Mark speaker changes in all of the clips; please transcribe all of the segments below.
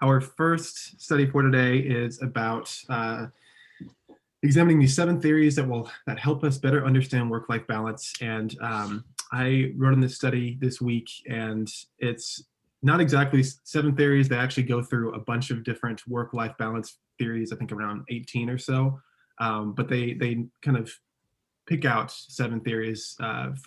Speaker 1: Our first study for today is about examining these 7 theories that help us better understand work-life balance. And I wrote on this study this week, and it's not exactly 7 theories. They actually go through a bunch of different work-life balance theories, I think around 18 or so. But they kind of pick out 7 theories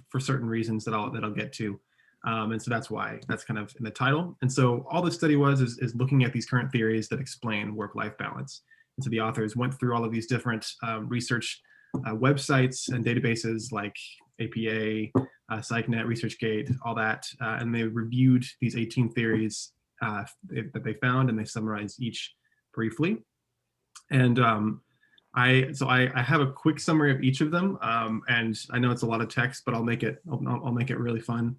Speaker 1: for certain reasons that I'll get to. And so that's why that's kind of in the title. And so all the study is looking at these current theories that explain work-life balance. And so the authors went through all of these different research websites and databases like APA, PsycNet, ResearchGate, all that, and they reviewed these 18 theories that they found, and they summarized each briefly. And I have a quick summary of each of them, and I know it's a lot of text, but I'll make it really fun.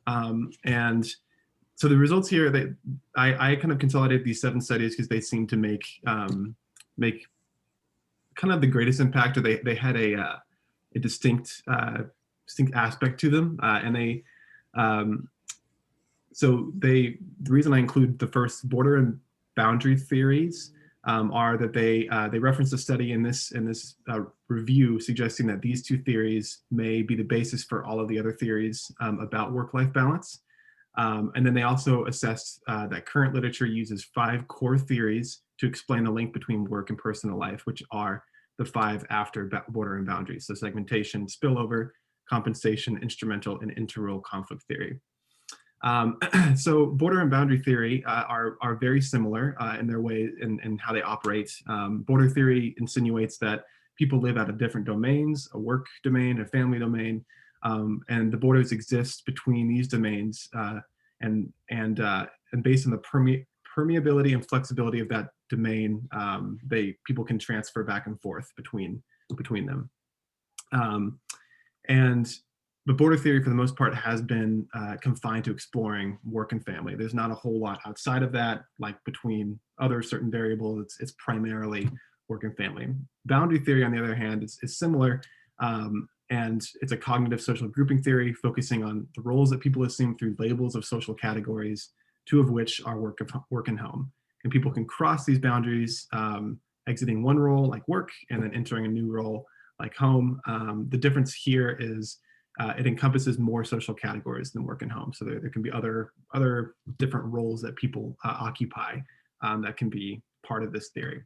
Speaker 1: And so the results here, I kind of consolidated these 7 studies because they seem to make kind of the greatest impact, or they had a distinct aspect to them, and the reason I include the first border and boundary theories are that they reference a study in this review suggesting that these 2 theories may be the basis for all of the other theories about work-life balance. And then they also assessed that current literature uses 5 core theories to explain the link between work and personal life, which are the 5 after border and boundaries. So segmentation, spillover, compensation, instrumental, and interrole conflict theory. So border and boundary theory are very similar in their way in how they operate. Border theory insinuates that people live out of different domains, a work domain, a family domain, and the borders exist between these domains, and based on the permeability and flexibility of that domain, people can transfer back and forth between them. And the border theory, for the most part, has been confined to exploring work and family. There's not a whole lot outside of that, like between other certain variables. It's primarily work and family. Boundary theory, on the other hand, is similar, and it's a cognitive social grouping theory focusing on the roles that people assume through labels of social categories, 2 of which are work and home. And people can cross these boundaries, exiting one role like work and then entering a new role like home. The difference here is it encompasses more social categories than work and home. So there can be other different roles that people occupy that can be part of this theory.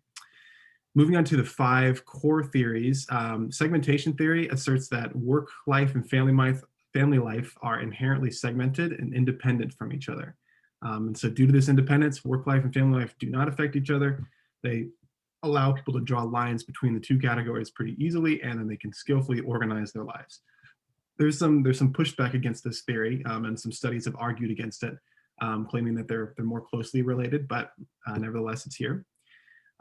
Speaker 1: Moving on to the 5 core theories, segmentation theory asserts that work life and family life are inherently segmented and independent from each other. And so due to this independence, work life and family life do not affect each other. They allow people to draw lines between the 2 categories pretty easily, and then they can skillfully organize their lives. There's some pushback against this theory, and some studies have argued against it, claiming that they're more closely related, but nevertheless, it's here.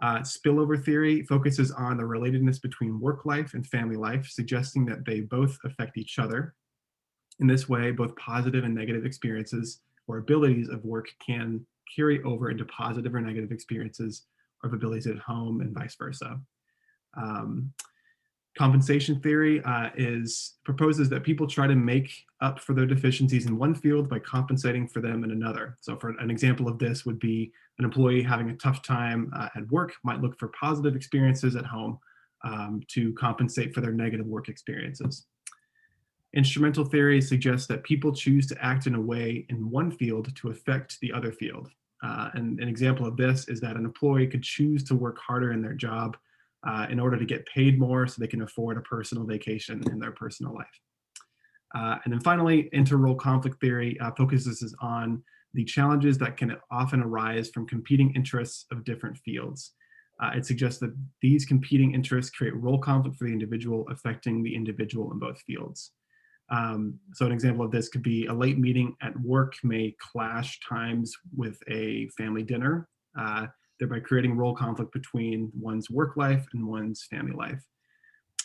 Speaker 1: Spillover theory focuses on the relatedness between work life and family life, suggesting that they both affect each other. In this way, both positive and negative experiences or abilities of work can carry over into positive or negative experiences of abilities at home, and vice versa. Compensation theory proposes that people try to make up for their deficiencies in one field by compensating for them in another. So for an example of this would be an employee having a tough time at work might look for positive experiences at home to compensate for their negative work experiences. Instrumental theory suggests that people choose to act in a way in one field to affect the other field. And an example of this is that an employee could choose to work harder in their job in order to get paid more so they can afford a personal vacation in their personal life. And then finally, interrole conflict theory focuses on the challenges that can often arise from competing interests of different fields. It suggests that these competing interests create role conflict for the individual, affecting the individual in both fields. So an example of this could be a late meeting at work may clash times with a family dinner, thereby creating role conflict between one's work life and one's family life.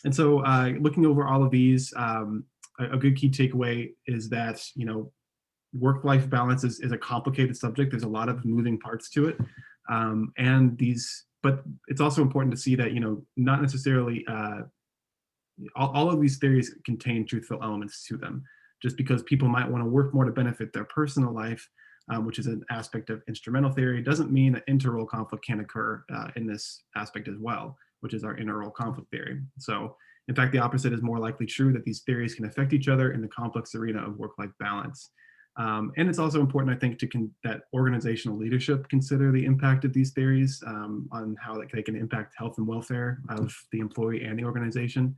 Speaker 1: And so looking over all of these, a good key takeaway is that, work-life balance is a complicated subject. There's a lot of moving parts to it. But it's also important to see that, not necessarily all of these theories contain truthful elements to them. Just because people might want to work more to benefit their personal life which is an aspect of instrumental theory, doesn't mean that inter-role conflict can occur in this aspect as well, which is our inter-role conflict theory. So in fact, the opposite is more likely true, that these theories can affect each other in the complex arena of work-life balance. And it's also important, I think, that organizational leadership consider the impact of these theories on how they can impact health and welfare of the employee and the organization.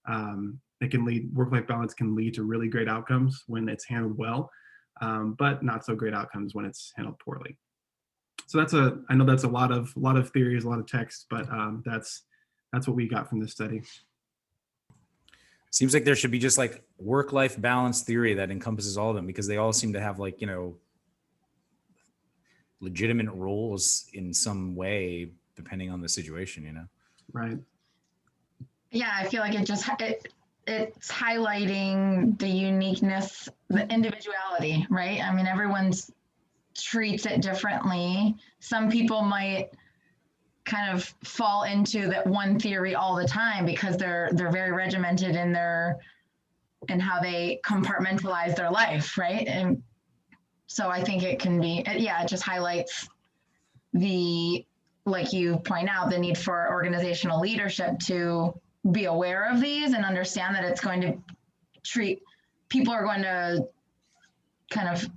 Speaker 1: Work-life balance can lead to really great outcomes when it's handled well, but not so great outcomes when it's handled poorly. So I know that's a lot of theories, a lot of text, but that's what we got from this study.
Speaker 2: Seems like there should be just like work-life balance theory that encompasses all of them, because they all seem to have like, legitimate roles in some way, depending on the situation,
Speaker 1: Right.
Speaker 3: Yeah, I feel like it's highlighting the uniqueness, the individuality, right? I mean, everyone's treats it differently. Some people might kind of fall into that one theory all the time because they're very regimented in how they compartmentalize their life, right? And so I think it can be, it just highlights like you point out, the need for organizational leadership to be aware of these and understand that it's going to people are going to kind of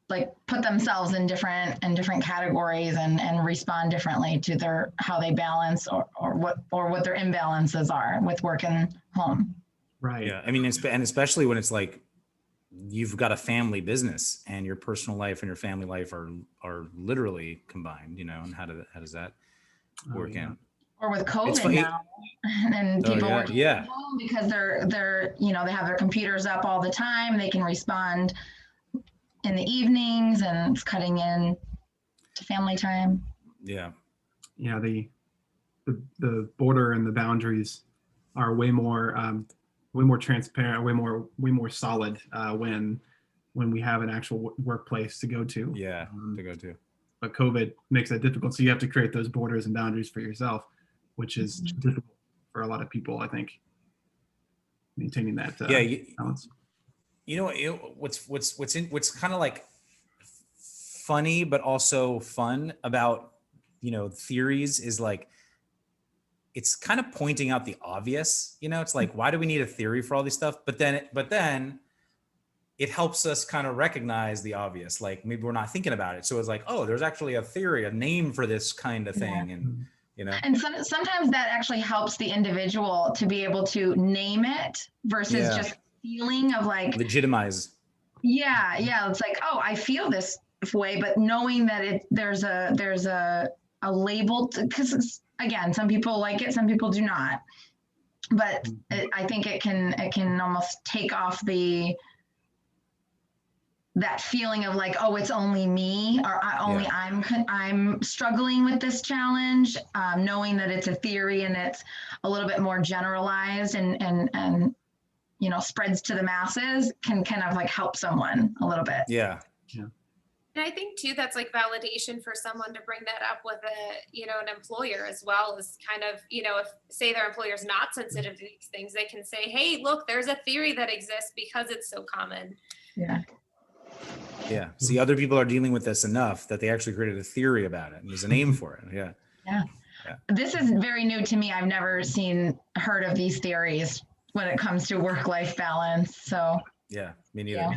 Speaker 3: like put themselves in different categories and respond differently to how they balance or what their imbalances are with work and home.
Speaker 1: Right.
Speaker 2: Yeah. I mean, and especially when it's like you've got a family business and your personal life and your family life are literally combined, and how does that work in?
Speaker 3: Or with COVID now, and people working from home because they're they have their computers up all the time. They can respond in the evenings, and it's cutting in to family time.
Speaker 2: Yeah.
Speaker 1: Yeah. The border and the boundaries are way more transparent, way more solid when we have an actual workplace to go to.
Speaker 2: Yeah. To go to.
Speaker 1: But COVID makes that difficult. So you have to create those borders and boundaries for yourself, which is difficult for a lot of people, I think, maintaining that balance.
Speaker 2: What's kind of like funny, but also fun about, theories is like, it's kind of pointing out the obvious, it's like, why do we need a theory for all this stuff? But then it helps us kind of recognize the obvious. Like maybe we're not thinking about it. So it's like, oh, there's actually a theory, a name for this kind of thing.
Speaker 3: Yeah.
Speaker 2: And,
Speaker 3: And sometimes that actually helps the individual to be able to name it versus just feeling of like
Speaker 2: legitimize.
Speaker 3: Yeah. It's like, oh, I feel this way, but knowing that there's a label, because again, some people like it, some people do not. But I think it can almost take off that feeling of like, oh, it's only me, or I'm struggling with this challenge. Knowing that it's a theory and it's a little bit more generalized and spreads to the masses can kind of like help someone a little bit.
Speaker 2: Yeah.
Speaker 4: And I think too, that's like validation for someone to bring that up with an employer as well, as kind of, if say their employer's not sensitive to these things, they can say, hey, look, there's a theory that exists because it's so common.
Speaker 3: Yeah.
Speaker 2: Yeah. See, other people are dealing with this enough that they actually created a theory about it and there's a name for it. Yeah.
Speaker 3: Yeah. This is very new to me. I've never heard of these theories when it comes to work-life balance. So
Speaker 2: yeah, me neither.
Speaker 3: Yeah.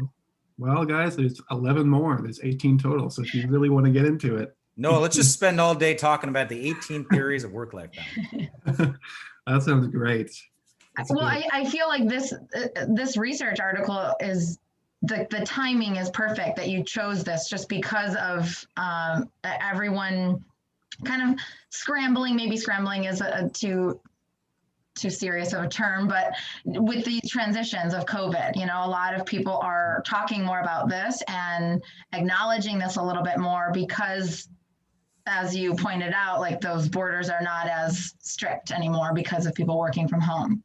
Speaker 1: Well, guys, there's 11 more. There's 18 total. So if you really want to get into it.
Speaker 2: No, let's just spend all day talking about the 18 theories of work-life balance.
Speaker 1: That sounds great.
Speaker 3: I feel like this research article is the timing is perfect that you chose this, just because of everyone kind of scrambling. Maybe scrambling is too serious of a term, but with the transitions of COVID, a lot of people are talking more about this and acknowledging this a little bit more because, as you pointed out, like those borders are not as strict anymore because of people working from home.